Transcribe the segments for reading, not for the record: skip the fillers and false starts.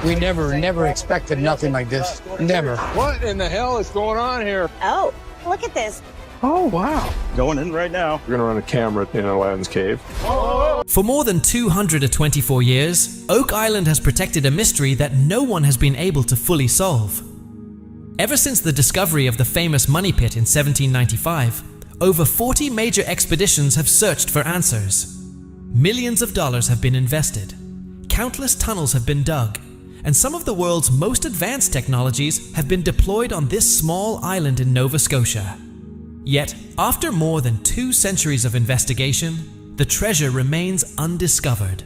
We never expected nothing like this. Never. What in the hell is going on here? Oh, look at this. Oh, wow. Going in right now. We're going to run a camera in Aladdin's cave. For more than 224 years, Oak Island has protected a mystery that no one has been able to fully solve. Ever since the discovery of the famous money pit in 1795, over 40 major expeditions have searched for answers. Millions of dollars have been invested, countless tunnels have been dug, and some of the world's most advanced technologies have been deployed on this small island in Nova Scotia. Yet, after more than 2 centuries of investigation, the treasure remains undiscovered.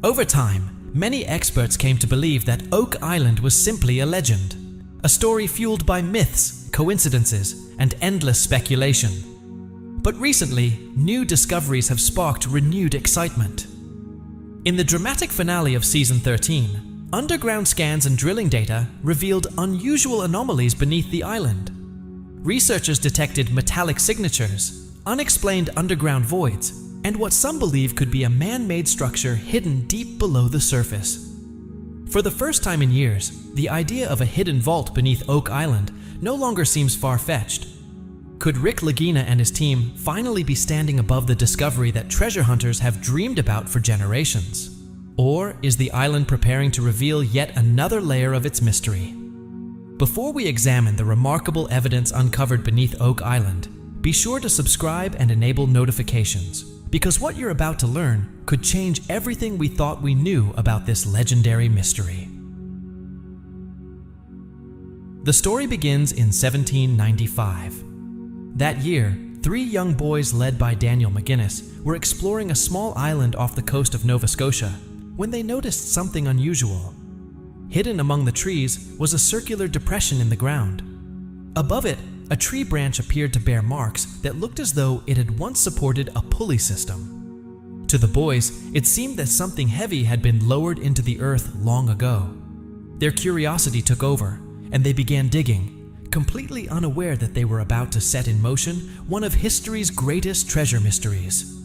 Over time, many experts came to believe that Oak Island was simply a legend, a story fueled by myths, coincidences, and endless speculation. But recently, new discoveries have sparked renewed excitement. In the dramatic finale of Season 13, underground scans and drilling data revealed unusual anomalies beneath the island. Researchers detected metallic signatures, unexplained underground voids, and what some believe could be a man-made structure hidden deep below the surface. For the first time in years, the idea of a hidden vault beneath Oak Island no longer seems far-fetched. Could Rick Lagina and his team finally be standing above the discovery that treasure hunters have dreamed about for generations? Or is the island preparing to reveal yet another layer of its mystery? Before we examine the remarkable evidence uncovered beneath Oak Island, be sure to subscribe and enable notifications, because what you're about to learn could change everything we thought we knew about this legendary mystery. The story begins in 1795. That year, 3 young boys led by Daniel McGinnis were exploring a small island off the coast of Nova Scotia when they noticed something unusual. Hidden among the trees was a circular depression in the ground. Above it, a tree branch appeared to bear marks that looked as though it had once supported a pulley system. To the boys, it seemed that something heavy had been lowered into the earth long ago. Their curiosity took over, and they began digging, completely unaware that they were about to set in motion one of history's greatest treasure mysteries.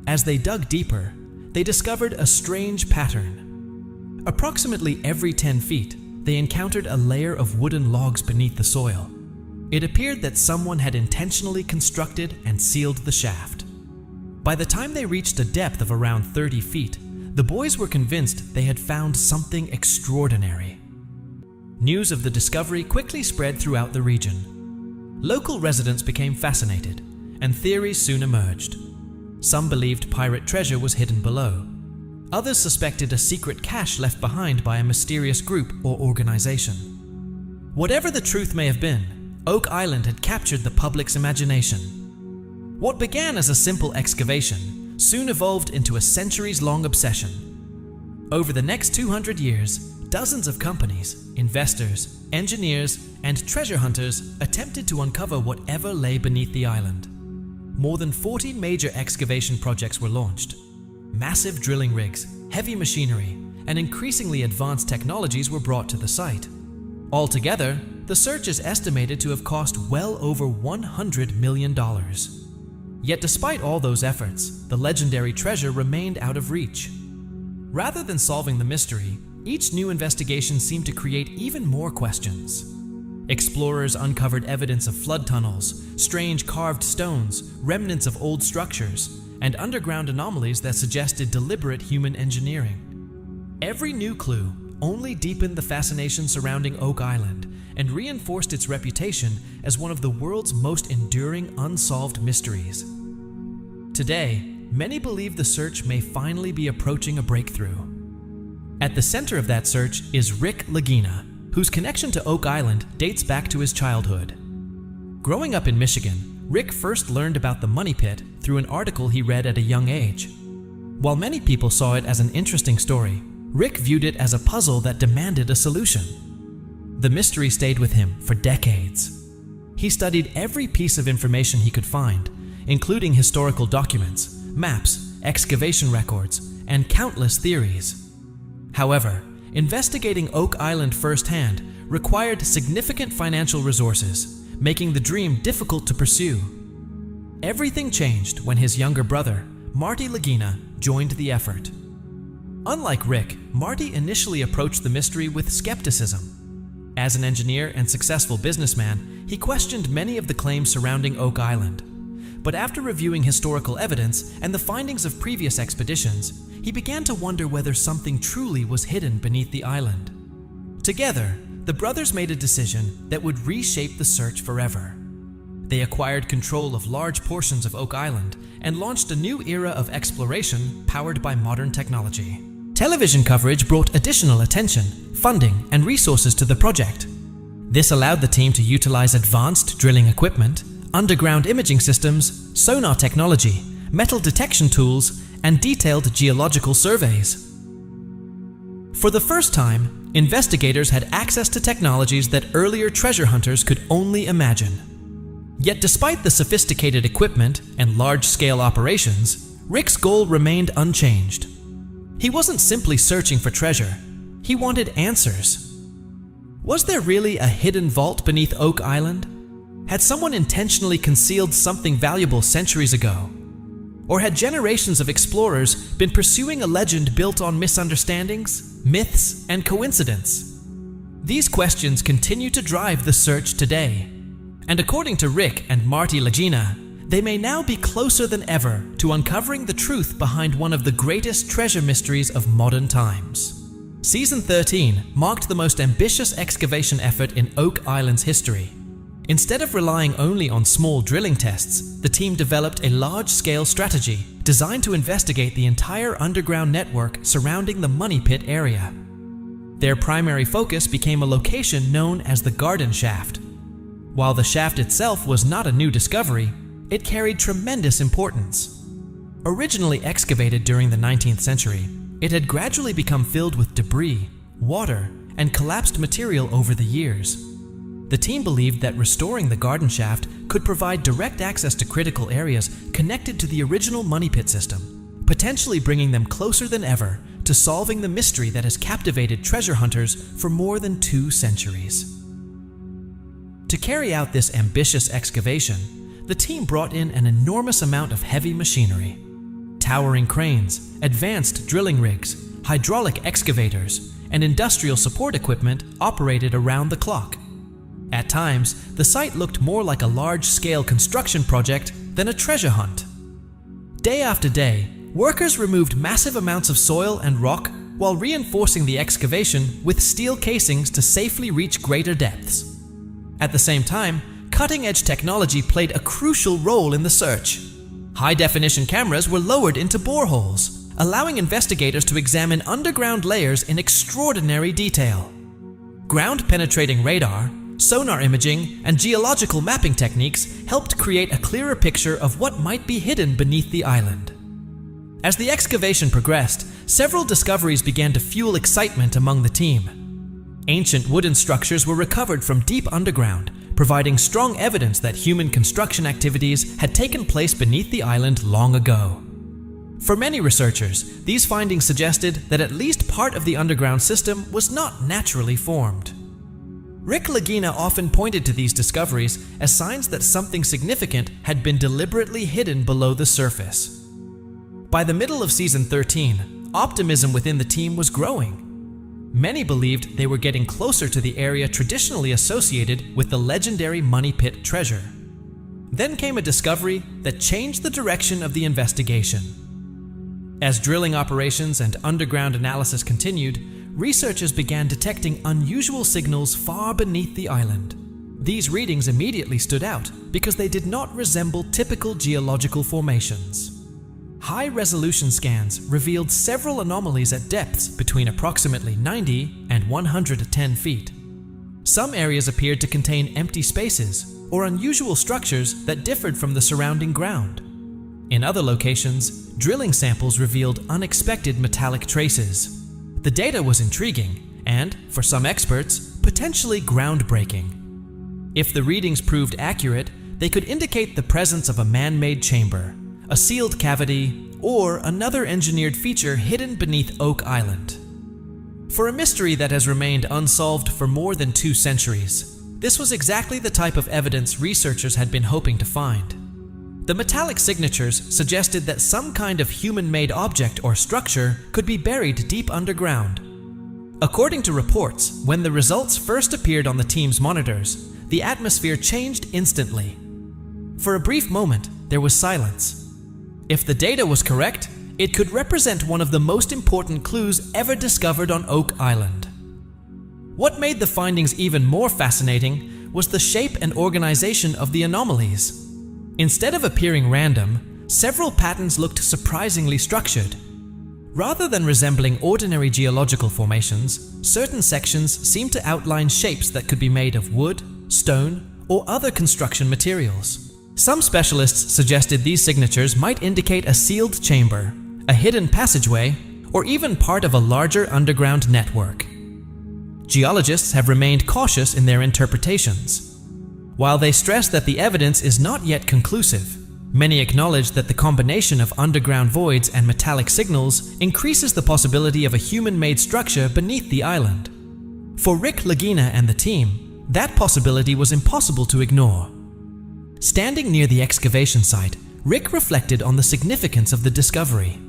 As they dug deeper, they discovered a strange pattern. Approximately every 10 feet, they encountered a layer of wooden logs beneath the soil. It appeared that someone had intentionally constructed and sealed the shaft. By the time they reached a depth of around 30 feet, the boys were convinced they had found something extraordinary. News of the discovery quickly spread throughout the region. Local residents became fascinated, and theories soon emerged. Some believed pirate treasure was hidden below. Others suspected a secret cache left behind by a mysterious group or organization. Whatever the truth may have been, Oak Island had captured the public's imagination. What began as a simple excavation soon evolved into a centuries-long obsession. Over the next 200 years, dozens of companies, investors, engineers, and treasure hunters attempted to uncover whatever lay beneath the island. More than 40 major excavation projects were launched. Massive drilling rigs, heavy machinery, and increasingly advanced technologies were brought to the site. Altogether, the search is estimated to have cost well over $100 million. Yet despite all those efforts, the legendary treasure remained out of reach. Rather than solving the mystery, each new investigation seemed to create even more questions. Explorers uncovered evidence of flood tunnels, strange carved stones, remnants of old structures, and underground anomalies that suggested deliberate human engineering. Every new clue only deepened the fascination surrounding Oak Island and reinforced its reputation as one of the world's most enduring unsolved mysteries. Today, many believe the search may finally be approaching a breakthrough. At the center of that search is Rick Lagina, whose connection to Oak Island dates back to his childhood. Growing up in Michigan, Rick first learned about the money pit through an article he read at a young age. While many people saw it as an interesting story, Rick viewed it as a puzzle that demanded a solution. The mystery stayed with him for decades. He studied every piece of information he could find, including historical documents, maps, excavation records, and countless theories. However, investigating Oak Island firsthand required significant financial resources, making the dream difficult to pursue. Everything changed when his younger brother, Marty Lagina, joined the effort. Unlike Rick, Marty initially approached the mystery with skepticism. As an engineer and successful businessman, he questioned many of the claims surrounding Oak Island. But after reviewing historical evidence and the findings of previous expeditions, he began to wonder whether something truly was hidden beneath the island. Together, the brothers made a decision that would reshape the search forever. They acquired control of large portions of Oak Island and launched a new era of exploration powered by modern technology. Television coverage brought additional attention, funding, and resources to the project. This allowed the team to utilize advanced drilling equipment, underground imaging systems, sonar technology, metal detection tools, and detailed geological surveys. For the first time, investigators had access to technologies that earlier treasure hunters could only imagine. Yet despite the sophisticated equipment and large-scale operations, Rick's goal remained unchanged. He wasn't simply searching for treasure, he wanted answers. Was there really a hidden vault beneath Oak Island? Had someone intentionally concealed something valuable centuries ago? Or had generations of explorers been pursuing a legend built on misunderstandings, myths, and coincidence? These questions continue to drive the search today. And according to Rick and Marty Lagina, they may now be closer than ever to uncovering the truth behind one of the greatest treasure mysteries of modern times. Season 13 marked the most ambitious excavation effort in Oak Island's history. Instead of relying only on small drilling tests, the team developed a large-scale strategy designed to investigate the entire underground network surrounding the Money Pit area. Their primary focus became a location known as the Garden Shaft. While the shaft itself was not a new discovery, it carried tremendous importance. Originally excavated during the 19th century, it had gradually become filled with debris, water, and collapsed material over the years. The team believed that restoring the garden shaft could provide direct access to critical areas connected to the original Money Pit system, potentially bringing them closer than ever to solving the mystery that has captivated treasure hunters for more than 2 centuries. To carry out this ambitious excavation, the team brought in an enormous amount of heavy machinery. Towering cranes, advanced drilling rigs, hydraulic excavators, and industrial support equipment operated around the clock. At times, the site looked more like a large-scale construction project than a treasure hunt. Day after day, workers removed massive amounts of soil and rock while reinforcing the excavation with steel casings to safely reach greater depths. At the same time, cutting-edge technology played a crucial role in the search. High-definition cameras were lowered into boreholes, allowing investigators to examine underground layers in extraordinary detail. Ground-penetrating radar, sonar imaging, and geological mapping techniques helped create a clearer picture of what might be hidden beneath the island. As the excavation progressed, several discoveries began to fuel excitement among the team. Ancient wooden structures were recovered from deep underground, providing strong evidence that human construction activities had taken place beneath the island long ago. For many researchers, these findings suggested that at least part of the underground system was not naturally formed. Rick Lagina often pointed to these discoveries as signs that something significant had been deliberately hidden below the surface. By the middle of season 13, optimism within the team was growing. Many believed they were getting closer to the area traditionally associated with the legendary Money Pit treasure. Then came a discovery that changed the direction of the investigation. As drilling operations and underground analysis continued, researchers began detecting unusual signals far beneath the island. These readings immediately stood out because they did not resemble typical geological formations. High-resolution scans revealed several anomalies at depths between approximately 90 and 110 feet. Some areas appeared to contain empty spaces or unusual structures that differed from the surrounding ground. In other locations, drilling samples revealed unexpected metallic traces. The data was intriguing and, for some experts, potentially groundbreaking. If the readings proved accurate, they could indicate the presence of a man-made chamber, a sealed cavity, or another engineered feature hidden beneath Oak Island. For a mystery that has remained unsolved for more than 2 centuries, this was exactly the type of evidence researchers had been hoping to find. The metallic signatures suggested that some kind of human-made object or structure could be buried deep underground. According to reports, when the results first appeared on the team's monitors, the atmosphere changed instantly. For a brief moment, there was silence. If the data was correct, it could represent one of the most important clues ever discovered on Oak Island. What made the findings even more fascinating was the shape and organization of the anomalies. Instead of appearing random, several patterns looked surprisingly structured. Rather than resembling ordinary geological formations, certain sections seemed to outline shapes that could be made of wood, stone, or other construction materials. Some specialists suggested these signatures might indicate a sealed chamber, a hidden passageway, or even part of a larger underground network. Geologists have remained cautious in their interpretations. While they stress that the evidence is not yet conclusive, many acknowledge that the combination of underground voids and metallic signals increases the possibility of a human-made structure beneath the island. For Rick Lagina and the team, that possibility was impossible to ignore. Standing near the excavation site, Rick reflected on the significance of the discovery.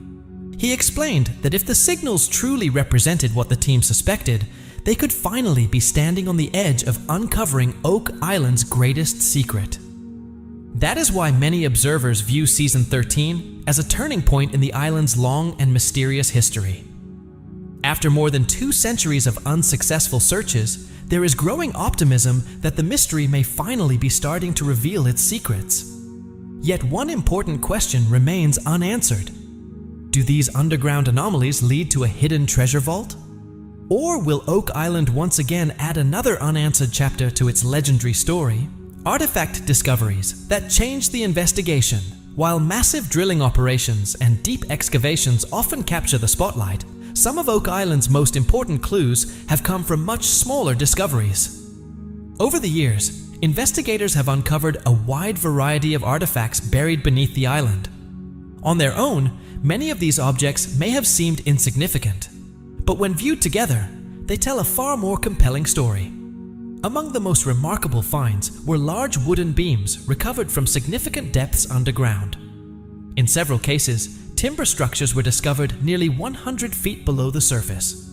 He explained that if the signals truly represented what the team suspected, they could finally be standing on the edge of uncovering Oak Island's greatest secret. That is why many observers view Season 13 as a turning point in the island's long and mysterious history. After more than 2 centuries of unsuccessful searches, there is growing optimism that the mystery may finally be starting to reveal its secrets. Yet one important question remains unanswered. Do these underground anomalies lead to a hidden treasure vault? Or will Oak Island once again add another unanswered chapter to its legendary story? Artifact discoveries that change the investigation. While massive drilling operations and deep excavations often capture the spotlight, some of Oak Island's most important clues have come from much smaller discoveries. Over the years, investigators have uncovered a wide variety of artifacts buried beneath the island. On their own, many of these objects may have seemed insignificant, but when viewed together, they tell a far more compelling story. Among the most remarkable finds were large wooden beams recovered from significant depths underground. In several cases, timber structures were discovered nearly 100 feet below the surface.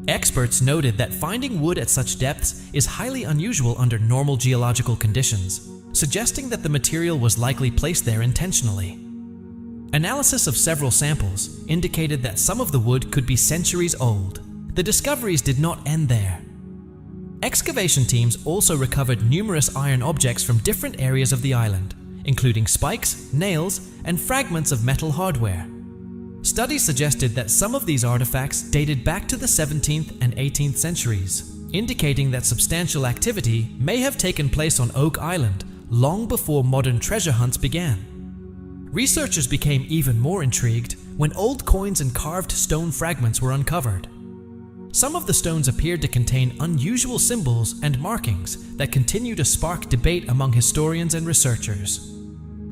Experts noted that finding wood at such depths is highly unusual under normal geological conditions, suggesting that the material was likely placed there intentionally. Analysis of several samples indicated that some of the wood could be centuries old. The discoveries did not end there. Excavation teams also recovered numerous iron objects from different areas of the island, including spikes, nails, and fragments of metal hardware. Studies suggested that some of these artifacts dated back to the 17th and 18th centuries, indicating that substantial activity may have taken place on Oak Island long before modern treasure hunts began. Researchers became even more intrigued when old coins and carved stone fragments were uncovered. Some of the stones appeared to contain unusual symbols and markings that continue to spark debate among historians and researchers.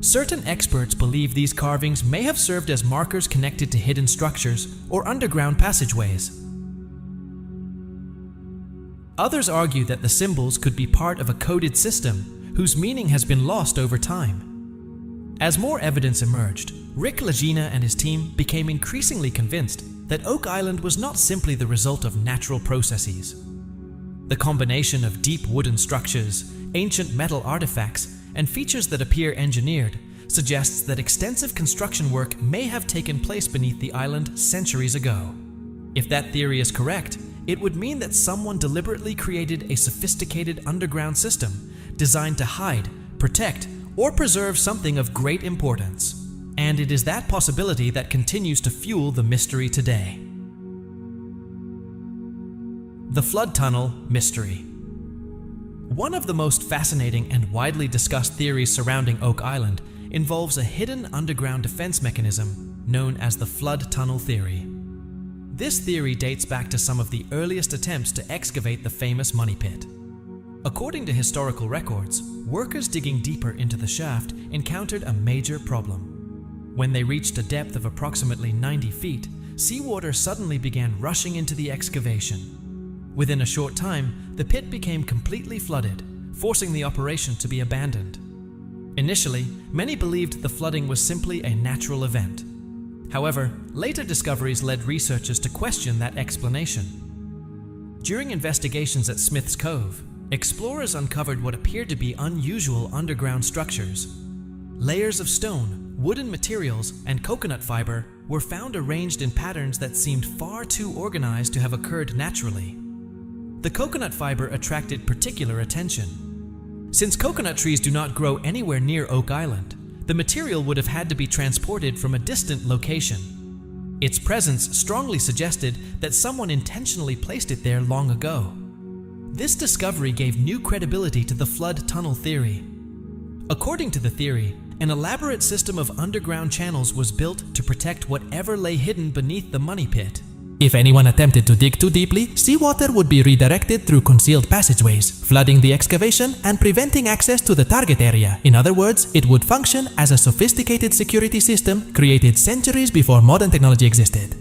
Certain experts believe these carvings may have served as markers connected to hidden structures or underground passageways. Others argue that the symbols could be part of a coded system whose meaning has been lost over time. As more evidence emerged, Rick Lagina and his team became increasingly convinced that Oak Island was not simply the result of natural processes. The combination of deep wooden structures, ancient metal artifacts, and features that appear engineered suggests that extensive construction work may have taken place beneath the island centuries ago. If that theory is correct, it would mean that someone deliberately created a sophisticated underground system designed to hide, protect, or preserve something of great importance. And it is that possibility that continues to fuel the mystery today. The Flood Tunnel Mystery. One of the most fascinating and widely discussed theories surrounding Oak Island involves a hidden underground defense mechanism known as the Flood Tunnel Theory. This theory dates back to some of the earliest attempts to excavate the famous Money Pit. According to historical records, workers digging deeper into the shaft encountered a major problem. When they reached a depth of approximately 90 feet, seawater suddenly began rushing into the excavation. Within a short time, the pit became completely flooded, forcing the operation to be abandoned. Initially, many believed the flooding was simply a natural event. However, later discoveries led researchers to question that explanation. During investigations at Smith's Cove, explorers uncovered what appeared to be unusual underground structures. Layers of stone, wooden materials, and coconut fiber were found arranged in patterns that seemed far too organized to have occurred naturally. The coconut fiber attracted particular attention. Since coconut trees do not grow anywhere near Oak Island, the material would have had to be transported from a distant location. Its presence strongly suggested that someone intentionally placed it there long ago. This discovery gave new credibility to the flood tunnel theory. According to the theory, an elaborate system of underground channels was built to protect whatever lay hidden beneath the money pit. If anyone attempted to dig too deeply, seawater would be redirected through concealed passageways, flooding the excavation and preventing access to the target area. In other words, it would function as a sophisticated security system created centuries before modern technology existed.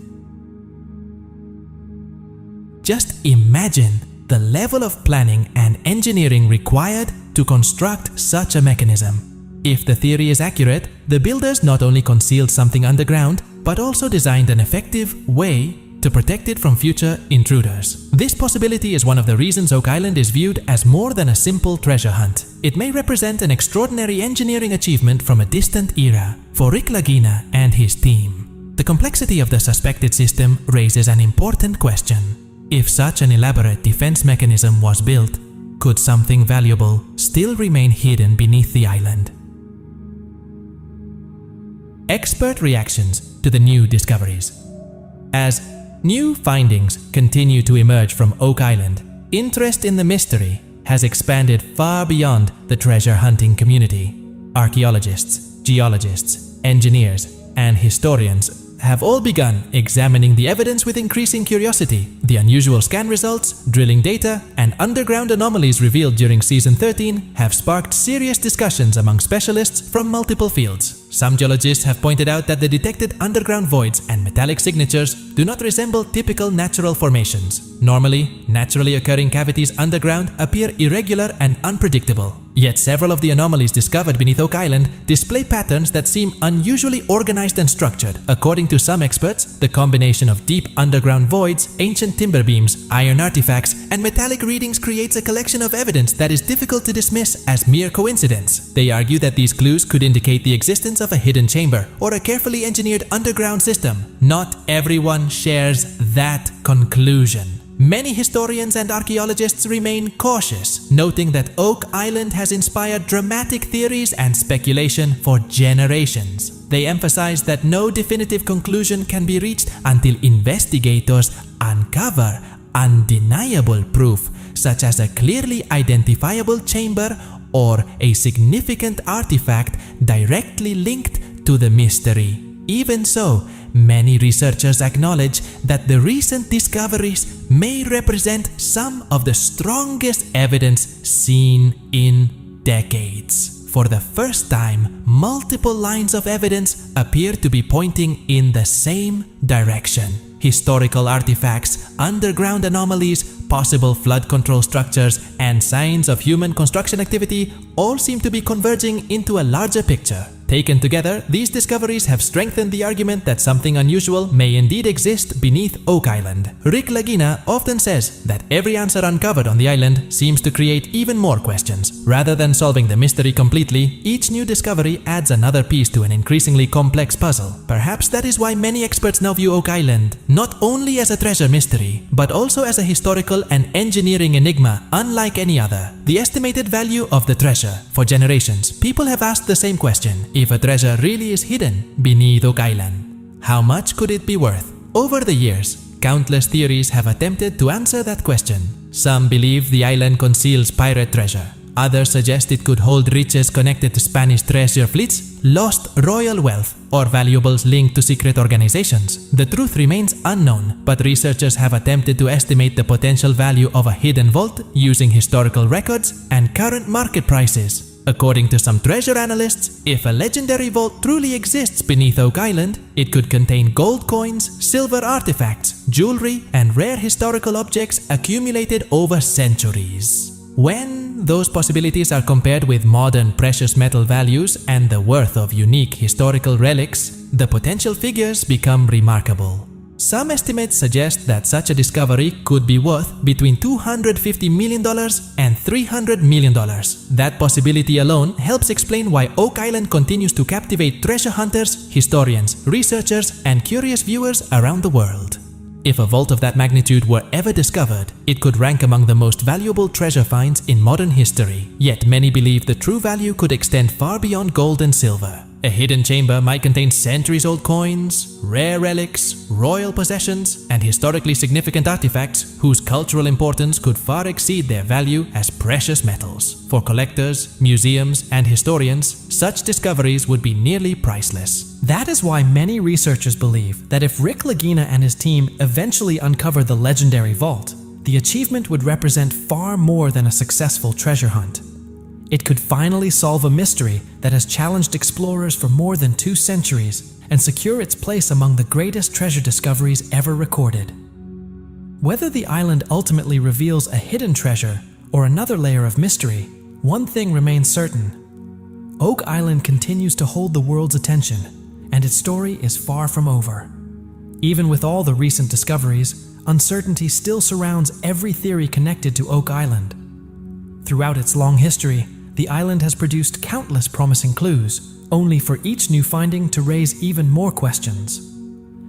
Just imagine the level of planning and engineering required to construct such a mechanism. If the theory is accurate, the builders not only concealed something underground, but also designed an effective way to protect it from future intruders. This possibility is one of the reasons Oak Island is viewed as more than a simple treasure hunt. It may represent an extraordinary engineering achievement from a distant era for Rick Lagina and his team. The complexity of the suspected system raises an important question. If such an elaborate defense mechanism was built, could something valuable still remain hidden beneath the island? Expert reactions to the new discoveries. As new findings continue to emerge from Oak Island, interest in the mystery has expanded far beyond the treasure hunting community. Archaeologists, geologists, engineers, and historians have all begun examining the evidence with increasing curiosity. The unusual scan results, drilling data, and underground anomalies revealed during Season 13 have sparked serious discussions among specialists from multiple fields. Some geologists have pointed out that the detected underground voids and metallic signatures do not resemble typical natural formations. Normally, naturally occurring cavities underground appear irregular and unpredictable. Yet several of the anomalies discovered beneath Oak Island display patterns that seem unusually organized and structured. According to some experts, the combination of deep underground voids, ancient timber beams, iron artifacts, and metallic readings creates a collection of evidence that is difficult to dismiss as mere coincidence. They argue that these clues could indicate the existence of a hidden chamber or a carefully engineered underground system. Not everyone shares that conclusion. Many historians and archaeologists remain cautious, noting that Oak Island has inspired dramatic theories and speculation for generations. They emphasize that no definitive conclusion can be reached until investigators uncover undeniable proof, such as a clearly identifiable chamber or a significant artifact directly linked to the mystery. Even so, many researchers acknowledge that the recent discoveries may represent some of the strongest evidence seen in decades. For the first time, multiple lines of evidence appear to be pointing in the same direction. Historical artifacts, underground anomalies, possible flood control structures, and signs of human construction activity all seem to be converging into a larger picture. Taken together, these discoveries have strengthened the argument that something unusual may indeed exist beneath Oak Island. Rick Lagina often says that every answer uncovered on the island seems to create even more questions. Rather than solving the mystery completely, each new discovery adds another piece to an increasingly complex puzzle. Perhaps that is why many experts now view Oak Island not only as a treasure mystery, but also as a historical and engineering enigma unlike any other. The estimated value of the treasure. For generations, people have asked the same question. If a treasure really is hidden beneath Oak Island, how much could it be worth? Over the years, countless theories have attempted to answer that question. Some believe the island conceals pirate treasure. Others suggest it could hold riches connected to Spanish treasure fleets, lost royal wealth, or valuables linked to secret organizations. The truth remains unknown, but researchers have attempted to estimate the potential value of a hidden vault using historical records and current market prices. According to some treasure analysts, if a legendary vault truly exists beneath Oak Island, it could contain gold coins, silver artifacts, jewelry, and rare historical objects accumulated over centuries. When When those possibilities are compared with modern precious metal values and the worth of unique historical relics, the potential figures become remarkable. Some estimates suggest that such a discovery could be worth between $250 million and $300 million. That possibility alone helps explain why Oak Island continues to captivate treasure hunters, historians, researchers, and curious viewers around the world. If a vault of that magnitude were ever discovered, it could rank among the most valuable treasure finds in modern history. Yet many believe the true value could extend far beyond gold and silver. A hidden chamber might contain centuries-old coins, rare relics, royal possessions, and historically significant artifacts whose cultural importance could far exceed their value as precious metals. For collectors, museums, and historians, such discoveries would be nearly priceless. That is why many researchers believe that if Rick Lagina and his team eventually uncover the legendary vault, the achievement would represent far more than a successful treasure hunt. It could finally solve a mystery that has challenged explorers for more than 2 centuries and secure its place among the greatest treasure discoveries ever recorded. Whether the island ultimately reveals a hidden treasure or another layer of mystery, one thing remains certain. Oak Island continues to hold the world's attention, and its story is far from over. Even with all the recent discoveries, uncertainty still surrounds every theory connected to Oak Island. Throughout its long history, the island has produced countless promising clues, only for each new finding to raise even more questions.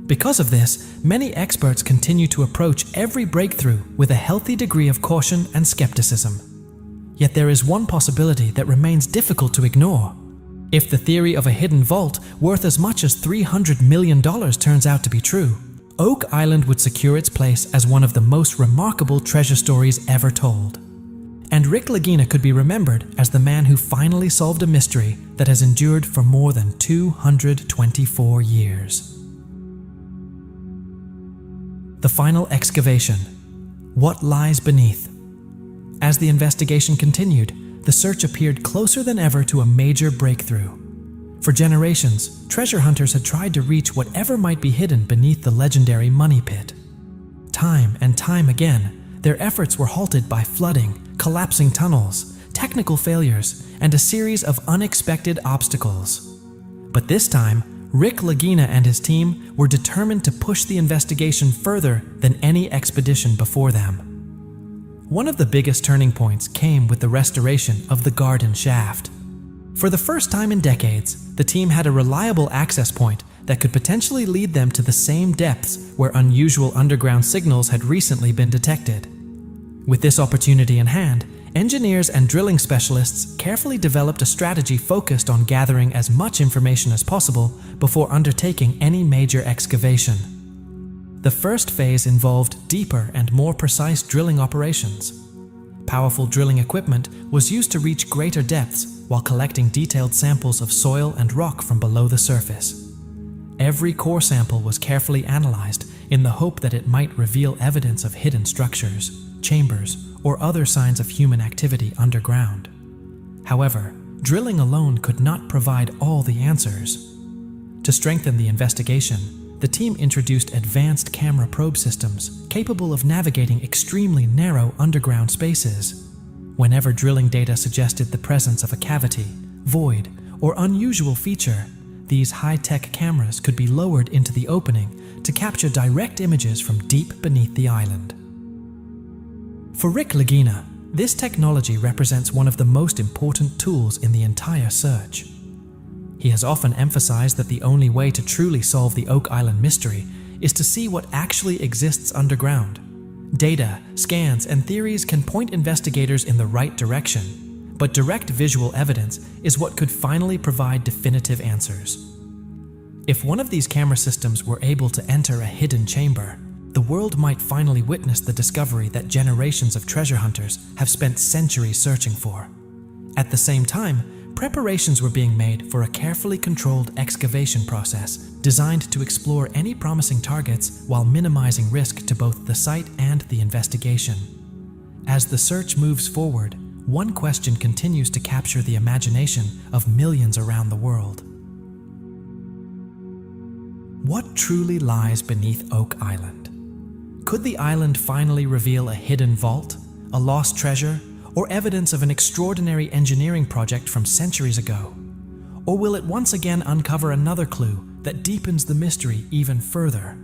Because of this, many experts continue to approach every breakthrough with a healthy degree of caution and skepticism. Yet there is one possibility that remains difficult to ignore. If the theory of a hidden vault worth as much as $300 million turns out to be true, Oak Island would secure its place as one of the most remarkable treasure stories ever told. And Rick Lagina could be remembered as the man who finally solved a mystery that has endured for more than 224 years. The final excavation. What lies beneath? As the investigation continued, the search appeared closer than ever to a major breakthrough. For generations, treasure hunters had tried to reach whatever might be hidden beneath the legendary money pit. Time and time again, their efforts were halted by flooding, collapsing tunnels, technical failures, and a series of unexpected obstacles. But this time, Rick Lagina and his team were determined to push the investigation further than any expedition before them. One of the biggest turning points came with the restoration of the garden shaft. For the first time in decades, the team had a reliable access point that could potentially lead them to the same depths where unusual underground signals had recently been detected. With this opportunity in hand, engineers and drilling specialists carefully developed a strategy focused on gathering as much information as possible before undertaking any major excavation. The first phase involved deeper and more precise drilling operations. Powerful drilling equipment was used to reach greater depths while collecting detailed samples of soil and rock from below the surface. Every core sample was carefully analyzed in the hope that it might reveal evidence of hidden structures, chambers, or other signs of human activity underground. However, drilling alone could not provide all the answers. To strengthen the investigation, the team introduced advanced camera probe systems capable of navigating extremely narrow underground spaces. Whenever drilling data suggested the presence of a cavity, void, or unusual feature, these high-tech cameras could be lowered into the opening to capture direct images from deep beneath the island. For Rick Lagina, this technology represents one of the most important tools in the entire search. He has often emphasized that the only way to truly solve the Oak Island mystery is to see what actually exists underground. Data, scans, and theories can point investigators in the right direction, but direct visual evidence is what could finally provide definitive answers. If one of these camera systems were able to enter a hidden chamber, the world might finally witness the discovery that generations of treasure hunters have spent centuries searching for. At the same time, preparations were being made for a carefully controlled excavation process designed to explore any promising targets while minimizing risk to both the site and the investigation. As the search moves forward, one question continues to capture the imagination of millions around the world. What truly lies beneath Oak Island? Could the island finally reveal a hidden vault, a lost treasure, or evidence of an extraordinary engineering project from centuries ago? Or will it once again uncover another clue that deepens the mystery even further?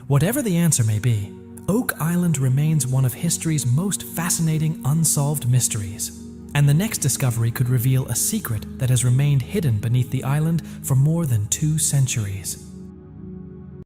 Whatever the answer may be, Oak Island remains one of history's most fascinating unsolved mysteries. And the next discovery could reveal a secret that has remained hidden beneath the island for more than 2 centuries.